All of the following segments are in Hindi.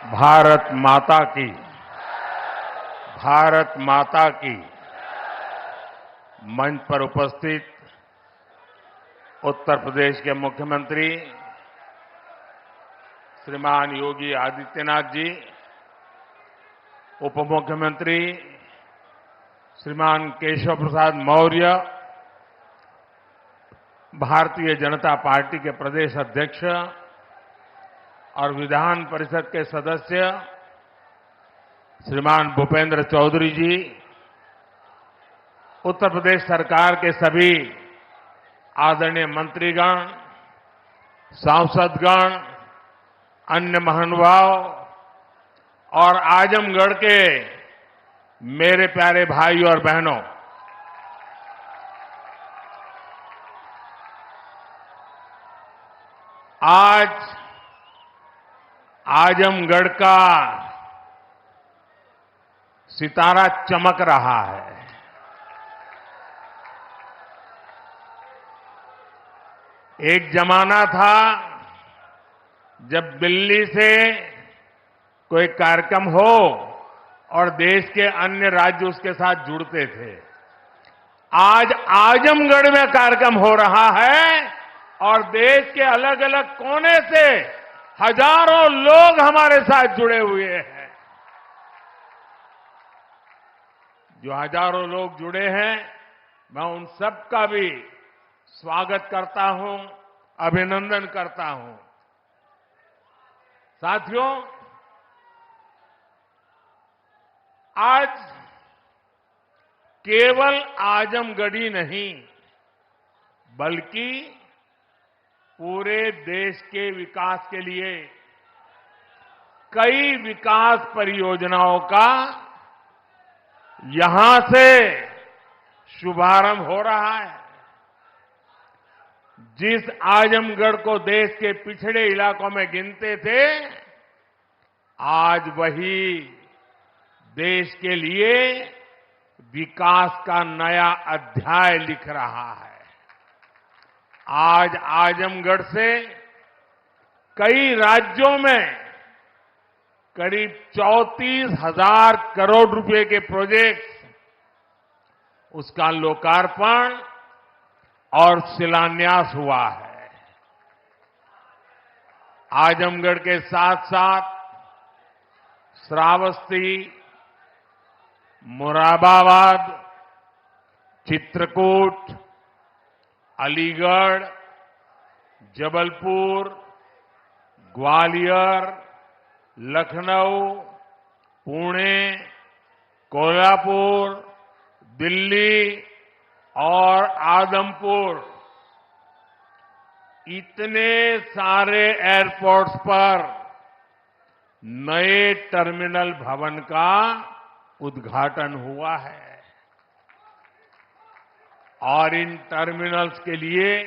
भारत माता की, भारत माता की। मंच पर उपस्थित उत्तर प्रदेश के मुख्यमंत्री श्रीमान योगी आदित्यनाथ जी, उप मुख्यमंत्री श्रीमान केशव प्रसाद मौर्य, भारतीय जनता पार्टी के प्रदेश अध्यक्ष और विधान परिषद के सदस्य श्रीमान भूपेंद्र चौधरी जी, उत्तर प्रदेश सरकार के सभी आदरणीय मंत्रीगण, सांसदगण, अन्य महानुभाव और आजमगढ़ के मेरे प्यारे भाई और बहनों, आज आजमगढ़ का सितारा चमक रहा है। एक जमाना था जब दिल्ली से कोई कार्यक्रम हो और देश के अन्य राज्य उसके साथ जुड़ते थे। आज आजमगढ़ में कार्यक्रम हो रहा है और देश के अलग अलग कोने से हजारों लोग हमारे साथ जुड़े हुए हैं। जो हजारों लोग जुड़े हैं, मैं उन सबका भी स्वागत करता हूं, अभिनंदन करता हूं। साथियों, आज केवल आजमगढ़ी नहीं, बल्कि पूरे देश के विकास के लिए कई विकास परियोजनाओं का यहां से शुभारंभ हो रहा है। जिस आजमगढ़ को देश के पिछड़े इलाकों में गिनते थे, आज वही देश के लिए विकास का नया अध्याय लिख रहा है। आज आजमगढ़ से कई राज्यों में करीब 34,000 करोड़ रुपए के प्रोजेक्ट्स, उसका लोकार्पण और शिलान्यास हुआ है। आजमगढ़ के साथ साथ श्रावस्ती, मुरादाबाद, चित्रकूट, अलीगढ़, जबलपुर, ग्वालियर, लखनऊ, पुणे, कोल्हापुर, दिल्ली और आदमपुर, इतने सारे एयरपोर्ट्स पर नए टर्मिनल भवन का उद्घाटन हुआ है। और इन टर्मिनल्स के लिए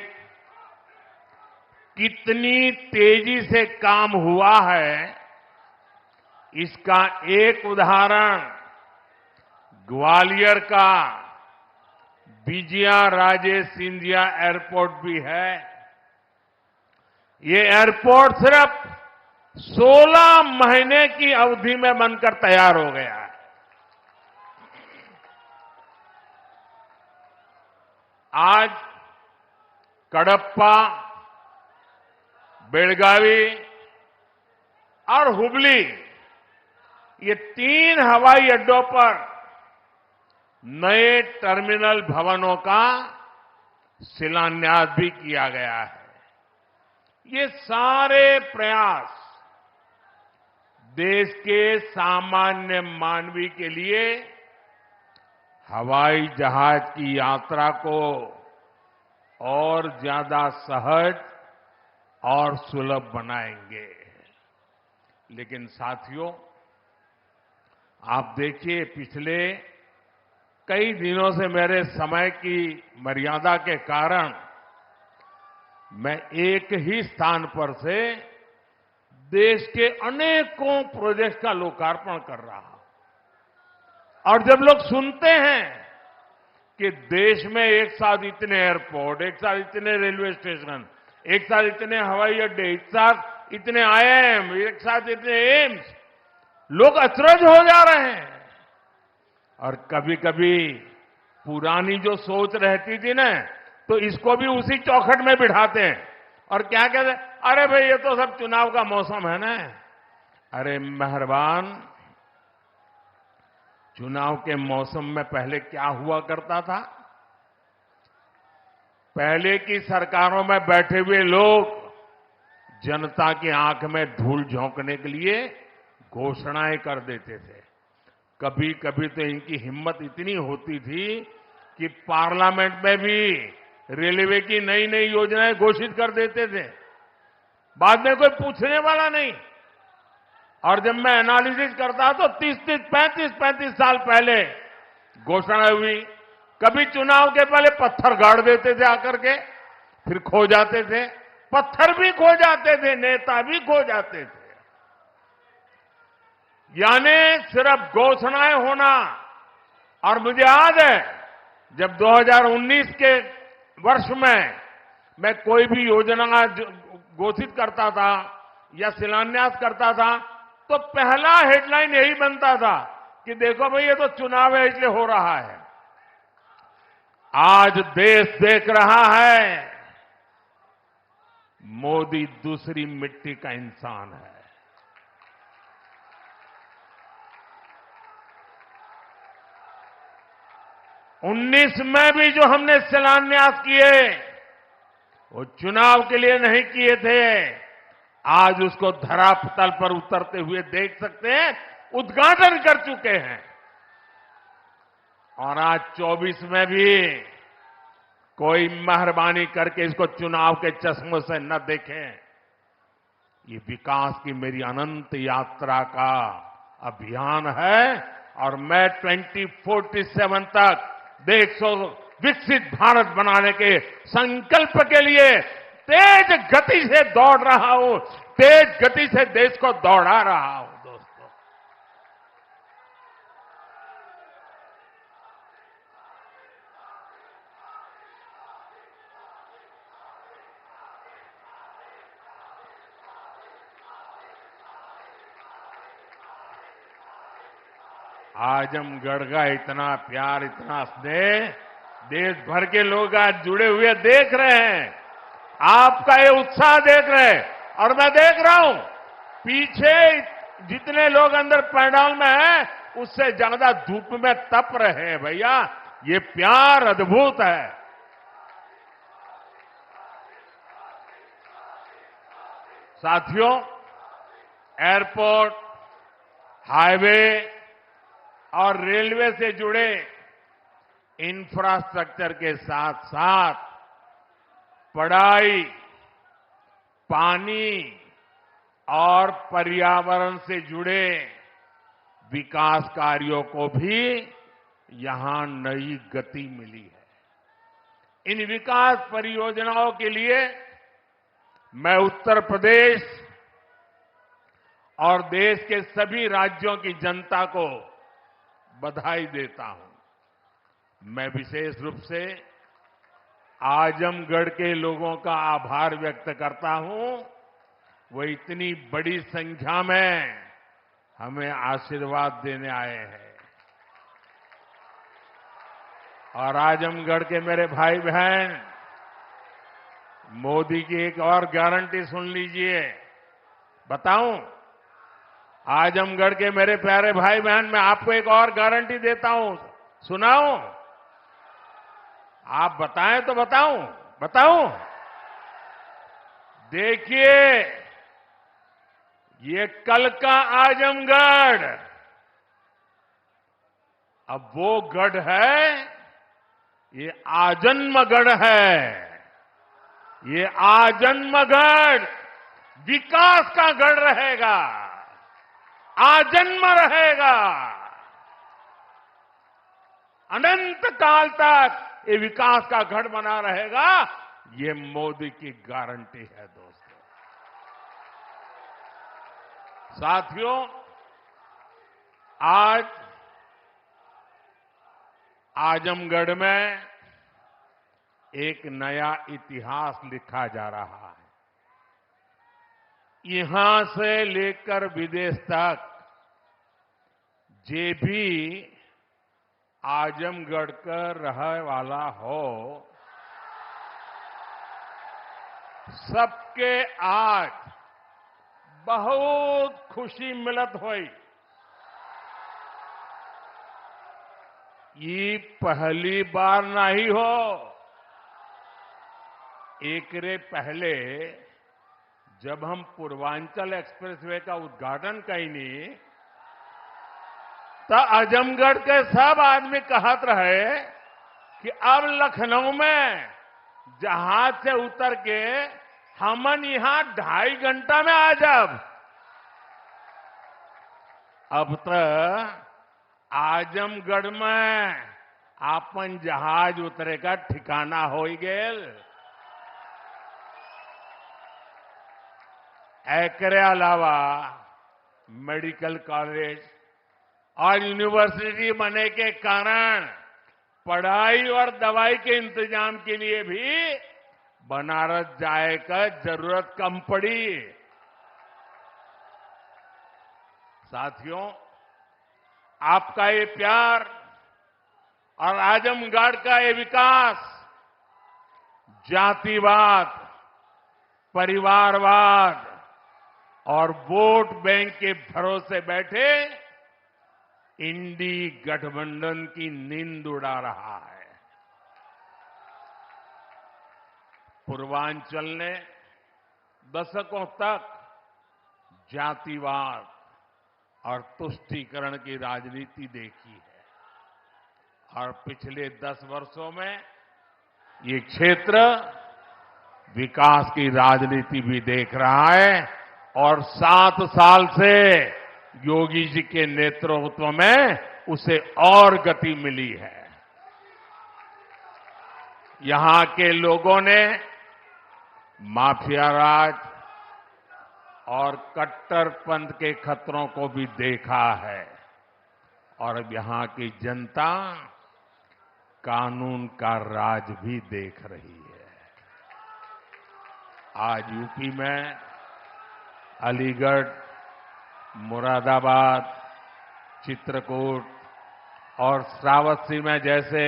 कितनी तेजी से काम हुआ है, इसका एक उदाहरण ग्वालियर का विजया राजे सिंधिया एयरपोर्ट भी है। ये एयरपोर्ट सिर्फ 16 महीने की अवधि में बनकर तैयार हो गया है। आज कडप्पा, बेलगावी और हुबली, ये 3 हवाई अड्डों पर नए टर्मिनल भवनों का शिलान्यास भी किया गया है। ये सारे प्रयास देश के सामान्य मानवी के लिए हवाई जहाज की यात्रा को और ज्यादा सहज और सुलभ बनाएंगे। लेकिन साथियों, आप देखिए, पिछले कई दिनों से मेरे समय की मर्यादा के कारण मैं एक ही स्थान पर से देश के अनेकों प्रोजेक्ट का लोकार्पण कर रहा हूं। और जब लोग सुनते हैं कि देश में एक साथ इतने एयरपोर्ट, एक साथ इतने रेलवे स्टेशन, एक साथ इतने हवाई अड्डे, एक साथ इतने आईआईएम, एक साथ इतने एम्स, लोग अचरज हो जा रहे हैं। और कभी कभी पुरानी जो सोच रहती थी ना, तो इसको भी उसी चौखट में बिठाते हैं और क्या कहते हैं, अरे भाई ये तो सब चुनाव का मौसम है ना। अरे मेहरबान, चुनाव के मौसम में पहले क्या हुआ करता था? पहले की सरकारों में बैठे हुए लोग जनता की आंख में धूल झोंकने के लिए घोषणाएं कर देते थे। कभी कभी तो इनकी हिम्मत इतनी होती थी कि पार्लियामेंट में भी रेलवे की नई नई योजनाएं घोषित कर देते थे, बाद में कोई पूछने वाला नहीं। और जब मैं एनालिसिस करता तो 35 साल पहले घोषणा हुई। कभी चुनाव के पहले पत्थर गाड़ देते थे आकर के, फिर खो जाते थे, पत्थर भी खो जाते थे, नेता भी खो जाते थे। यानी सिर्फ घोषणाएं होना। और मुझे याद है जब 2019 के वर्ष में मैं कोई भी योजना घोषित करता था या शिलान्यास करता था, तो पहला हेडलाइन यही बनता था कि देखो भाई ये तो चुनाव है इसलिए हो रहा है। आज देश देख रहा है मोदी दूसरी मिट्टी का इंसान है। 19 में भी जो हमने शिलान्यास किए वो चुनाव के लिए नहीं किए थे। आज उसको धरातल पर उतरते हुए देख सकते हैं, उद्घाटन कर चुके हैं। और आज 24 में भी कोई मेहरबानी करके इसको चुनाव के चश्मों से न देखें। ये विकास की मेरी अनंत यात्रा का अभियान है और मैं 2047 तक देश को विकसित भारत बनाने के संकल्प के लिए तेज गति से दौड़ रहा हूं, तेज गति से देश को दौड़ा रहा हूं। दोस्तों, आजमगढ़ का इतना प्यार, इतना स्नेह देश भर के लोग आज जुड़े हुए देख रहे हैं, आपका ये उत्साह देख रहे हैं। और मैं देख रहा हूं पीछे जितने लोग अंदर पंडाल में हैं उससे ज्यादा धूप में तप रहे हैं। भैया ये प्यार अद्भुत है। साथियों, एयरपोर्ट, हाईवे और रेलवे से जुड़े इंफ्रास्ट्रक्चर के साथ साथ पढ़ाई, पानी और पर्यावरण से जुड़े विकास कार्यों को भी यहां नई गति मिली है। इन विकास परियोजनाओं के लिए मैं उत्तर प्रदेश और देश के सभी राज्यों की जनता को बधाई देता हूं। मैं विशेष रूप से आजमगढ़ के लोगों का आभार व्यक्त करता हूं। वो इतनी बड़ी संख्या में हमें आशीर्वाद देने आए हैं। और आजमगढ़ के मेरे भाई बहन, मोदी की एक और गारंटी सुन लीजिए। बताऊं, आजमगढ़ के मेरे प्यारे भाई बहन, मैं आपको एक और गारंटी देता हूं, सुनाऊं? आप बताएं तो बताऊं? देखिए, ये कल का आजमगढ़ अब वो गढ़ है, ये आजन्मगढ़ है। ये आजन्मगढ़ विकास का गढ़ रहेगा, आजन्म रहेगा। अनंत काल तक ये विकास का गढ़ बना रहेगा। ये मोदी की गारंटी है। दोस्तों, साथियों, आज आजमगढ़ में एक नया इतिहास लिखा जा रहा है। यहां से लेकर विदेश तक जे भी आजमगढ़ का रहे वाला हो, सबके आज बहुत खुशी मिलत हुई। ये पहली बार नहीं हो। एकरे पहले जब हम पूर्वांचल एक्सप्रेसवे का उद्घाटन कईनी, तो आजमगढ़ के सब आदमी कहत रहे कि अब लखनऊ में जहाज से उतर के हमन यहां 2.5 घंटा में आ जाब। अब तो आजमगढ़ में आपन जहाज उतरे का ठिकाना हो गेल। एकरे अलावा मेडिकल कॉलेज और यूनिवर्सिटी बने के कारण पढ़ाई और दवाई के इंतजाम के लिए भी बनारस जाए का जरूरत कम पड़ी। साथियों, आपका ये प्यार और आजमगढ़ का ये विकास जातिवाद, परिवारवाद और वोट बैंक के भरोसे बैठे इंडी गठबंधन की नींद उड़ा रहा है। पूर्वांचल ने दशकों तक जातिवाद और तुष्टीकरण की राजनीति देखी है और पिछले 10 वर्षों में ये क्षेत्र विकास की राजनीति भी देख रहा है और 7 साल से योगी जी के नेतृत्व में उसे और गति मिली है। यहां के लोगों ने माफिया राज और कट्टरपंथ के खतरों को भी देखा है और अब यहां की जनता कानून का राज भी देख रही है। आज यूपी में अलीगढ़, मुरादाबाद, चित्रकूट और श्रावस्ती में जैसे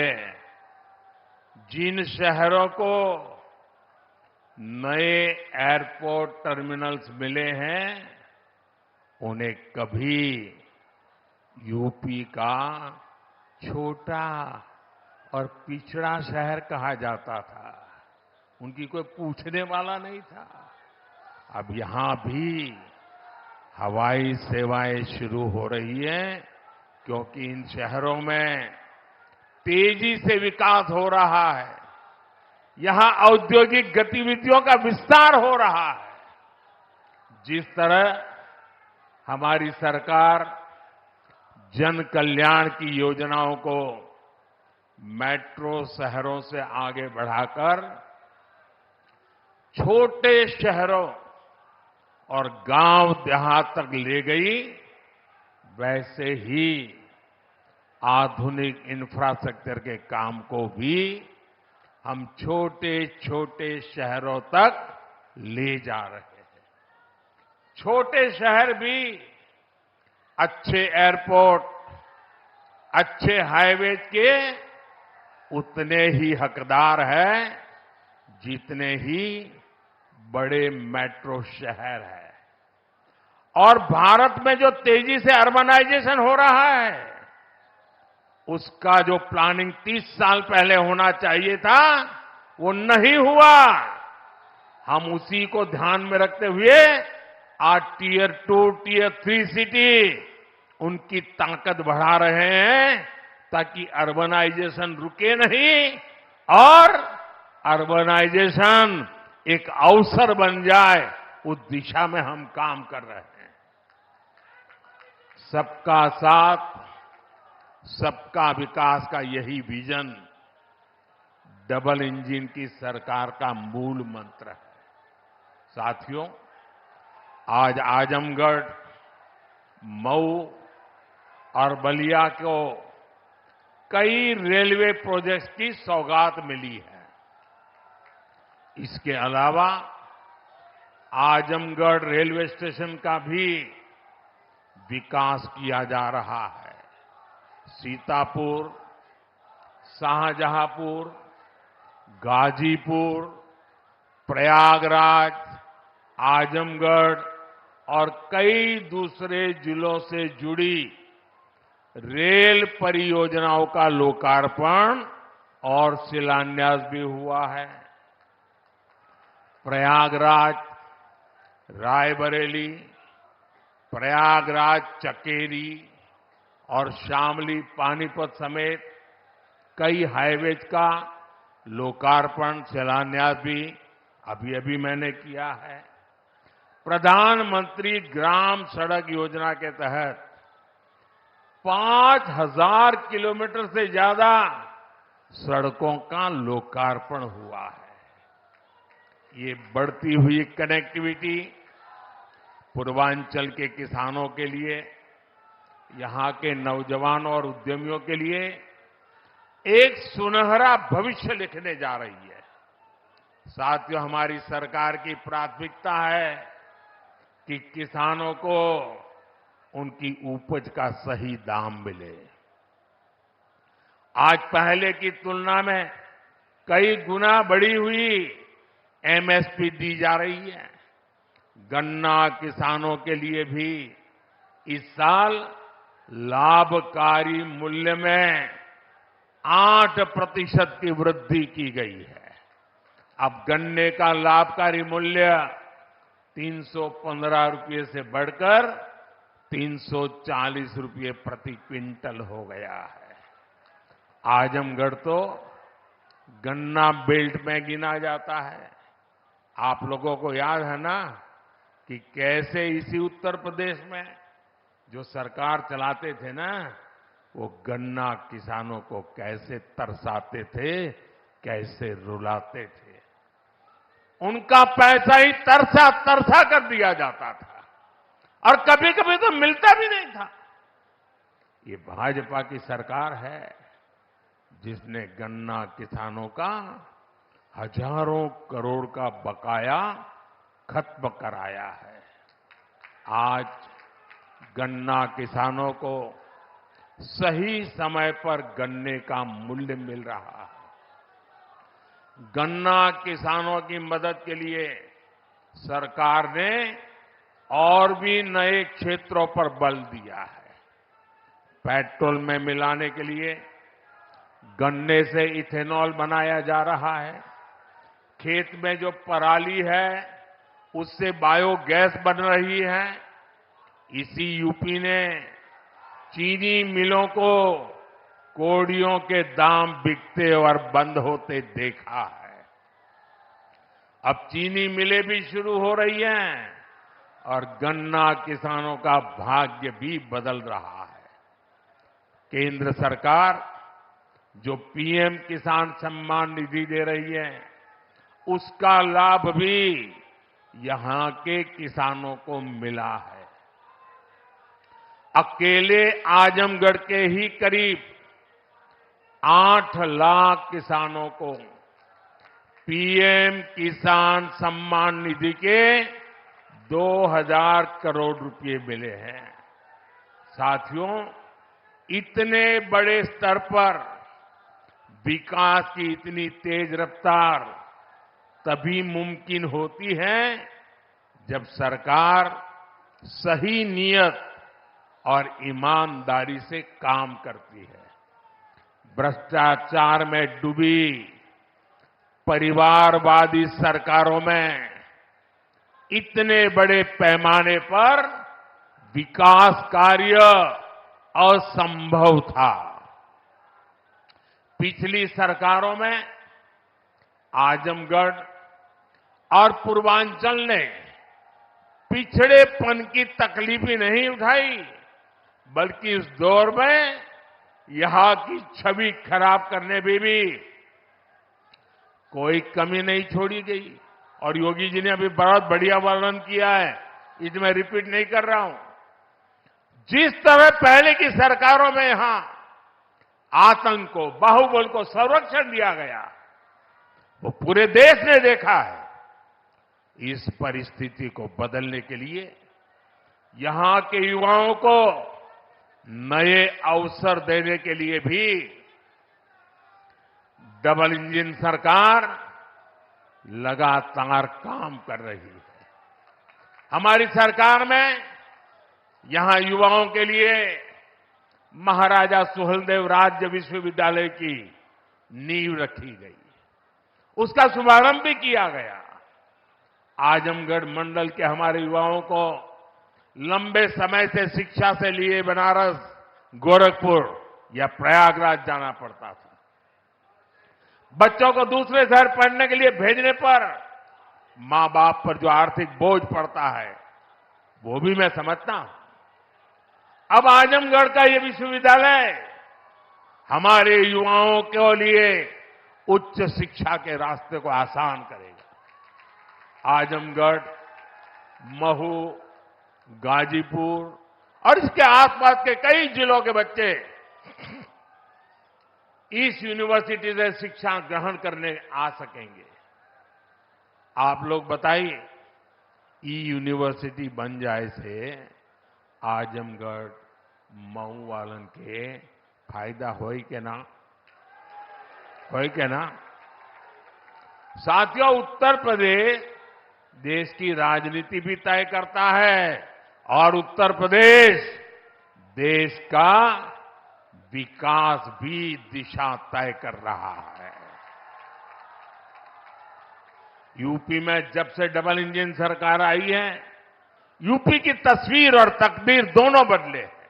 जिन शहरों को नए एयरपोर्ट टर्मिनल्स मिले हैं, उन्हें कभी यूपी का छोटा और पिछड़ा शहर कहा जाता था। उनकी कोई पूछने वाला नहीं था। अब यहां भी हवाई सेवाएं शुरू हो रही हैं क्योंकि इन शहरों में तेजी से विकास हो रहा है। यहां औद्योगिक गतिविधियों का विस्तार हो रहा है। जिस तरह हमारी सरकार जन कल्याण की योजनाओं को मेट्रो शहरों से आगे बढ़ाकर छोटे शहरों और गांव देहात तक ले गई, वैसे ही आधुनिक इंफ्रास्ट्रक्चर के काम को भी हम छोटे छोटे शहरों तक ले जा रहे हैं। छोटे शहर भी अच्छे एयरपोर्ट, अच्छे हाईवे के उतने ही हकदार हैं जितने ही बड़े मेट्रो शहर हैं। और भारत में जो तेजी से अर्बनाइजेशन हो रहा है, उसका जो प्लानिंग 30 साल पहले होना चाहिए था, वो नहीं हुआ। हम उसी को ध्यान में रखते हुए आज टियर 2, टियर 3 सिटी उनकी ताकत बढ़ा रहे हैं ताकि अर्बनाइजेशन रुके नहीं और अर्बनाइजेशन एक अवसर बन जाए, उस दिशा में हम काम कर रहे हैं। सबका साथ, सबका विकास का यही विजन डबल इंजन की सरकार का मूल मंत्र है। साथियों, आज आजमगढ़, मऊ और बलिया को कई रेलवे प्रोजेक्ट्स की सौगात मिली है। इसके अलावा आजमगढ़ रेलवे स्टेशन का भी विकास किया जा रहा है। सीतापुर, शाहजहांपुर, गाजीपुर, प्रयागराज, आजमगढ़ और कई दूसरे जिलों से जुड़ी रेल परियोजनाओं का लोकार्पण और शिलान्यास भी हुआ है। प्रयागराज रायबरेली, प्रयागराज चकेरी और शामली पानीपत समेत कई हाईवेज का लोकार्पण शिलान्यास भी अभी अभी मैंने किया है। प्रधानमंत्री ग्राम सड़क योजना के तहत 5000 किलोमीटर से ज्यादा सड़कों का लोकार्पण हुआ है। ये बढ़ती हुई कनेक्टिविटी पूर्वांचल के किसानों के लिए, यहां के नौजवानों और उद्यमियों के लिए एक सुनहरा भविष्य लिखने जा रही है। साथियों, हमारी सरकार की प्राथमिकता है कि किसानों को उनकी उपज का सही दाम मिले। आज पहले की तुलना में कई गुना बढ़ी हुई एमएसपी दी जा रही है। गन्ना किसानों के लिए भी इस साल लाभकारी मूल्य में 8% की वृद्धि की गई है। अब गन्ने का लाभकारी मूल्य 315 रुपये से बढ़कर 340 रुपये प्रति क्विंटल हो गया है। आजमगढ़ तो गन्ना बेल्ट में गिना जाता है। आप लोगों को याद है ना कि कैसे इसी उत्तर प्रदेश में जो सरकार चलाते थे ना, वो गन्ना किसानों को कैसे तरसाते थे, कैसे रुलाते थे। उनका पैसा ही तरसा तरसा कर दिया जाता था और कभी कभी तो मिलता भी नहीं था। ये भाजपा की सरकार है जिसने गन्ना किसानों का हजारों करोड़ का बकाया खत्म कराया है। आज गन्ना किसानों को सही समय पर गन्ने का मूल्य मिल रहा है। गन्ना किसानों की मदद के लिए सरकार ने और भी नए क्षेत्रों पर बल दिया है। पेट्रोल में मिलाने के लिए गन्ने से इथेनॉल बनाया जा रहा है। खेत में जो पराली है उससे बायोगैस बन रही है। इसी यूपी ने चीनी मिलों को कोड़ियों के दाम बिकते और बंद होते देखा है। अब चीनी मिलें भी शुरू हो रही हैं और गन्ना किसानों का भाग्य भी बदल रहा है। केंद्र सरकार जो पीएम किसान सम्मान निधि दे रही है, उसका लाभ भी यहां के किसानों को मिला है। अकेले आजमगढ़ के ही करीब 8 लाख किसानों को पीएम किसान सम्मान निधि के 2000 करोड़ रुपए मिले हैं। साथियों, इतने बड़े स्तर पर विकास की इतनी तेज रफ्तार तभी मुमकिन होती है जब सरकार सही नियत और ईमानदारी से काम करती है। भ्रष्टाचार में डूबी परिवारवादी सरकारों में इतने बड़े पैमाने पर विकास कार्य असंभव था। पिछली सरकारों में आजमगढ़ और पूर्वांचल ने पिछड़ेपन की तकलीफ ही नहीं उठाई, बल्कि इस दौर में यहां की छवि खराब करने में भी कोई कमी नहीं छोड़ी गई। और योगी जी ने अभी बहुत बढ़िया वर्णन किया है, इसमें रिपीट नहीं कर रहा हूं। जिस तरह पहले की सरकारों में यहां आतंक को, बाहुबल को संरक्षण दिया गया, वो पूरे देश ने देखा है। इस परिस्थिति को बदलने के लिए यहां के युवाओं को नए अवसर देने के लिए भी डबल इंजन सरकार लगातार काम कर रही है। हमारी सरकार में यहां युवाओं के लिए महाराजा सुहेलदेव राज्य विश्वविद्यालय की नींव रखी गई, उसका शुभारंभ भी किया गया। आजमगढ़ मंडल के हमारे युवाओं को लंबे समय से शिक्षा से लिए बनारस, गोरखपुर या प्रयागराज जाना पड़ता था। बच्चों को दूसरे शहर पढ़ने के लिए भेजने पर मां बाप पर जो आर्थिक बोझ पड़ता है वो भी मैं समझता हूं। अब आजमगढ़ का ये विश्वविद्यालय हमारे युवाओं के लिए उच्च शिक्षा के रास्ते को आसान करेगा। आजमगढ़, महू, गाजीपुर और इसके आसपास के कई जिलों के बच्चे इस यूनिवर्सिटी से शिक्षा ग्रहण करने आ सकेंगे। आप लोग बताइए, ई यूनिवर्सिटी बन जाए से आजमगढ़, मऊ वालन के फायदा होई के ना? होई के ना? साथियों, उत्तर प्रदेश देश की राजनीति भी तय करता है और उत्तर प्रदेश देश का विकास भी दिशा तय कर रहा है। यूपी में जब से डबल इंजन सरकार आई है, यूपी की तस्वीर और तकदीर दोनों बदले हैं।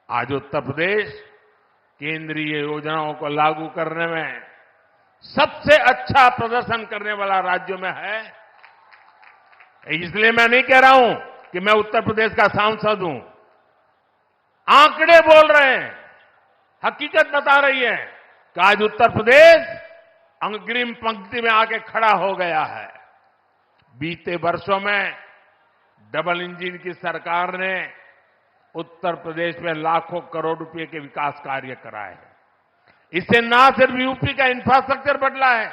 आज उत्तर प्रदेश केंद्रीय योजनाओं को लागू करने में सबसे अच्छा प्रदर्शन करने वाला राज्यों में है। इसलिए मैं नहीं कह रहा हूं कि मैं उत्तर प्रदेश का सांसद हूं। आंकड़े बोल रहे हैं, हकीकत बता रही है कि आज उत्तर प्रदेश अग्रिम पंक्ति में आके खड़ा हो गया है। बीते वर्षों में डबल इंजन की सरकार ने उत्तर प्रदेश में लाखों करोड़ रुपए के विकास कार्य कराए हैं। इससे न सिर्फ यूपी का इंफ्रास्ट्रक्चर बदला है,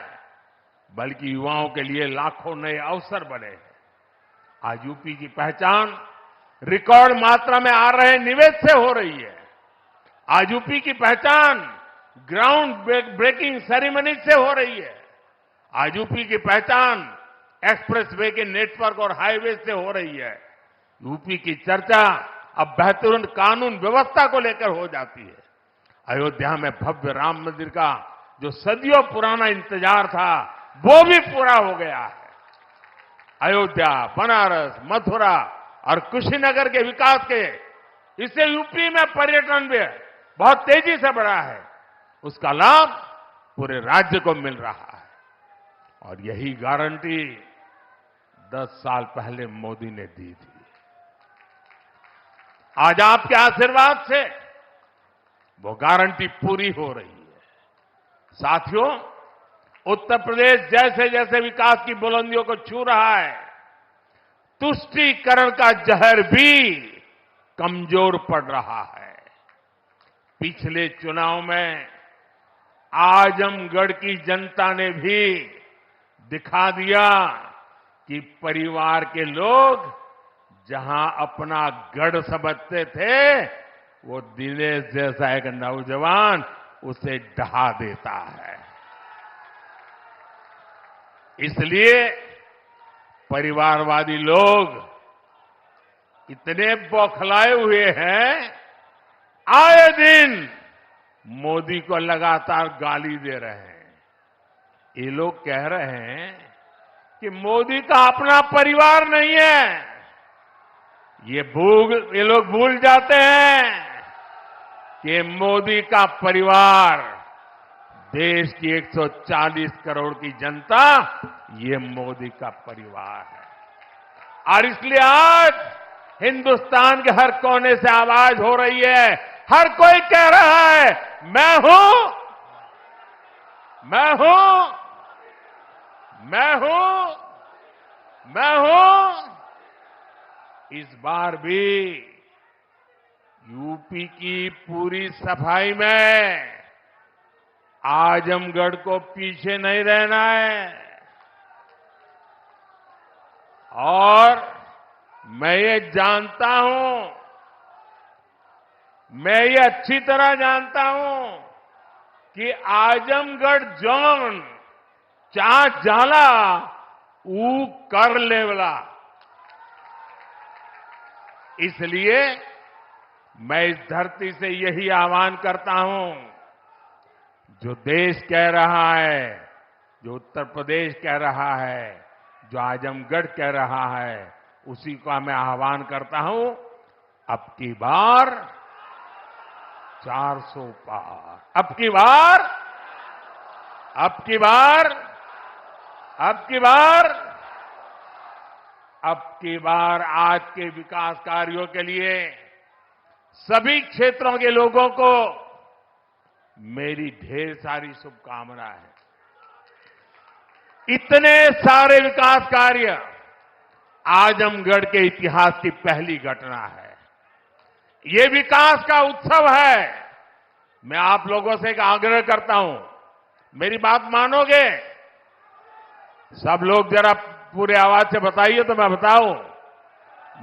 बल्कि युवाओं के लिए लाखों नए अवसर बने हैं। आज यूपी की पहचान रिकॉर्ड मात्रा में आ रहे निवेश से हो रही है। आज यूपी की पहचान ग्राउंड ब्रेकिंग सेरेमनी से हो रही है। आज यूपी की पहचान एक्सप्रेसवे के नेटवर्क और हाईवे से हो रही है। यूपी की चर्चा अब बेहतरीन कानून व्यवस्था को लेकर हो जाती है। अयोध्या में भव्य राम मंदिर का जो सदियों पुराना इंतजार था, वो भी पूरा हो गया है। अयोध्या, बनारस, मथुरा और कुशीनगर के विकास के इससे यूपी में पर्यटन भी बहुत तेजी से बढ़ा है। उसका लाभ पूरे राज्य को मिल रहा है और यही गारंटी 10 साल पहले मोदी ने दी थी। आज आपके आशीर्वाद से वो गारंटी पूरी हो रही है। साथियों, उत्तर प्रदेश जैसे जैसे विकास की बुलंदियों को छू रहा है, तुष्टीकरण का जहर भी कमजोर पड़ रहा है। पिछले चुनाव में आजमगढ़ की जनता ने भी दिखा दिया कि परिवार के लोग जहां अपना गढ़ समझते थे, वो दिनेश जैसा एक नौजवान उसे ढहा देता है। इसलिए परिवारवादी लोग इतने बौखलाए हुए हैं, आए दिन मोदी को लगातार गाली दे रहे हैं। ये लोग कह रहे हैं कि मोदी का अपना परिवार नहीं है। ये लोग भूल जाते हैं कि मोदी का परिवार देश की 140 करोड़ की जनता, ये मोदी का परिवार है। और इसलिए आज हिंदुस्तान के हर कोने से आवाज हो रही है, हर कोई कह रहा है, मैं हूं, मैं हूं, मैं हूं, मैं हूं। इस बार भी यूपी की पूरी सफाई में आजमगढ़ को पीछे नहीं रहना है। और मैं ये जानता हूं मैं ये अच्छी तरह जानता हूं कि आजमगढ़ जौन चा जाला ऊ कर लेवला। इसलिए मैं इस धरती से यही आह्वान करता हूं, जो देश कह रहा है, जो उत्तर प्रदेश कह रहा है, जो आजमगढ़ कह रहा है, उसी का मैं आह्वान करता हूं, अब की बार 400 पार, अब की बार, अब की बार, अब की बार, अब की बार आज के विकास कार्यों के लिए सभी क्षेत्रों के लोगों को मेरी ढेर सारी शुभकामनाएं हैं। इतने सारे विकास कार्य आजमगढ़ के इतिहास की पहली घटना है। ये विकास का उत्सव है। मैं आप लोगों से एक आग्रह करता हूं, मेरी बात मानोगे? सब लोग जरा पूरे आवाज से बताइए तो मैं बताऊं।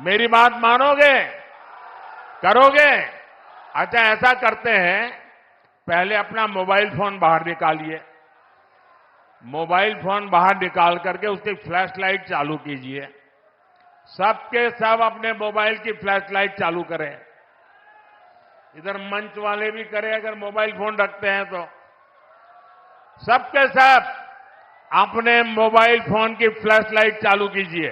मेरी बात मानोगे? करोगे? अच्छा, ऐसा करते हैं, पहले अपना मोबाइल फोन बाहर निकालिए। मोबाइल फोन बाहर निकाल करके उसकी फ्लैश लाइट चालू कीजिए। सबके सब अपने मोबाइल की फ्लैश लाइट चालू करें। इधर मंच वाले भी करें अगर मोबाइल फोन रखते हैं तो। सबके सब अपने मोबाइल फोन की फ्लैश लाइट चालू कीजिए।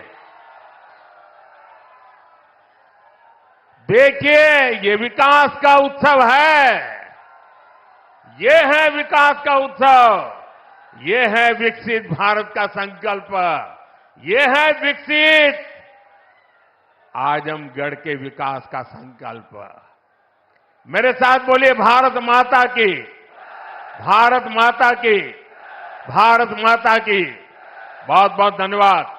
देखिए, ये विकास का उत्सव है। ये है विकास का उत्सव। ये है विकसित भारत का संकल्प। ये है विकसित आजमगढ़ के विकास का संकल्प। मेरे साथ बोलिए, भारत माता की, भारत माता की, भारत माता की। बहुत बहुत धन्यवाद।